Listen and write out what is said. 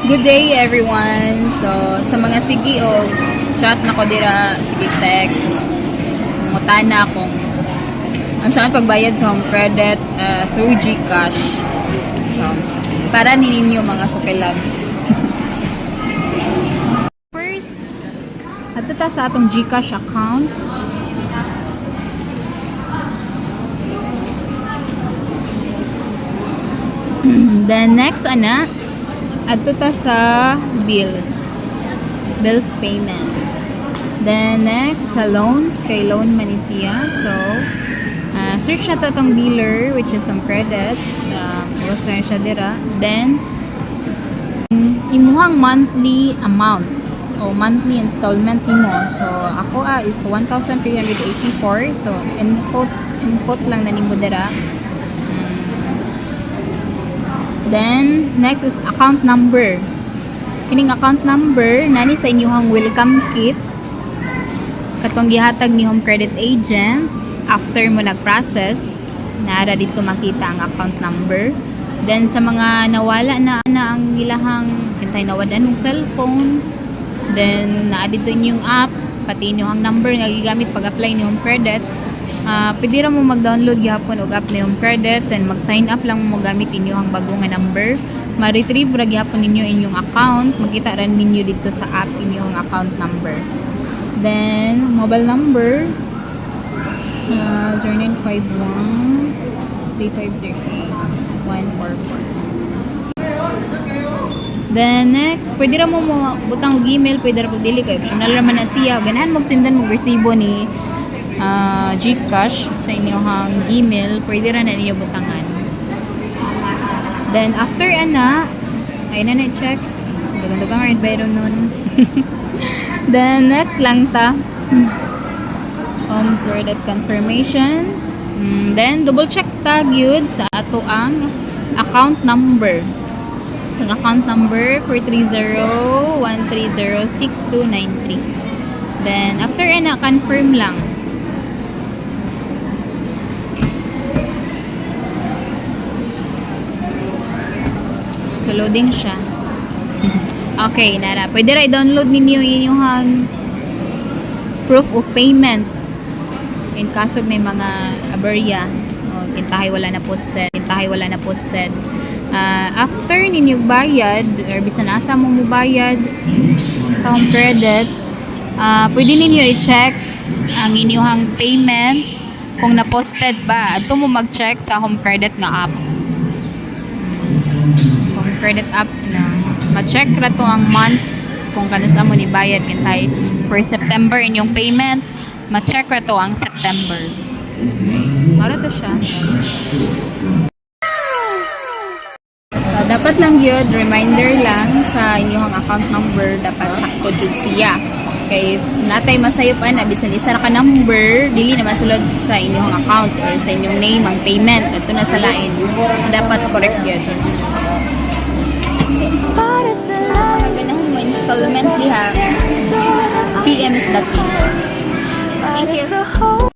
Good day everyone. So sa mga sige o chat na ko dira, sige text. Mutana akong ang saan pagbayad sa home credit through GCash. So para ninyo mga sukilabs. First, ato ta sa atong GCash account. Then next adto ta sa bills payment. Then next sa loans, kay loan man ni siya. So search na to tong dealer which is some credit. Bukas na siya dira. Then imuhang monthly amount o monthly installment nimo. So ako is 1,384. So input lang na nimo dira. Then, next is account number. Kining account number, nani sa inyong welcome kit. Katong gihatag ni Home Credit Agent. After mo nag-process, naara dito makita ang account number. Then, sa mga nawala na ang ilahang kintay nawadan ng cellphone. Then, naa dito inyong app, pati inyong number nga gigamit pag-apply ni Home Credit. Pwede ra mo mag-download gihapon og app ni Home Credit, then mag-sign up lang mo gamit inyong bago nga number. Ma-retrieve ra gihapon ninyo inyong account, makita ra ninyo dito sa app inyong account number. Then mobile number 0951 3538 144. Then next, pwede ra mo butang og email, pwede ra pag dili kay optional ra man na siya. Ganahan magsendan mo resibo ni GCash sa inyong email, pwede ra na ninyo butangan. Then after ay na check dugang red bayron nun. Then next lang ta home credit confirmation. Then double check ta gyud sa ato ang account number. Ang account number 430-130-6293. Then after ay na confirm lang. So, loading siya. Okay, nara. Pwede ra i-download ninyo inyong proof of payment. In kaso may mga aberya. O, kintahay wala na posted. After ninyo bayad, or bisan asa mo bayad sa Home Credit, pwede ninyo i-check ang inyong payment kung na-posted ba. Ato mo mag-check sa Home Credit nga app. Credit app na ma-check ra to ang month kung kanus amo ni bayad kintay for September inyong payment, ma-check ra to ang September. Mara to siya. So dapat lang yun, reminder lang sa inyong account number, dapat sakto jud siya. Kay natay masayupan na bisan isa ra ka number, dili na masulod sa inyong account or sa inyong name ang payment adto na sa lain. So dapat correct yun. Para sa Magandang mo installment diha. PM is that. Thank you.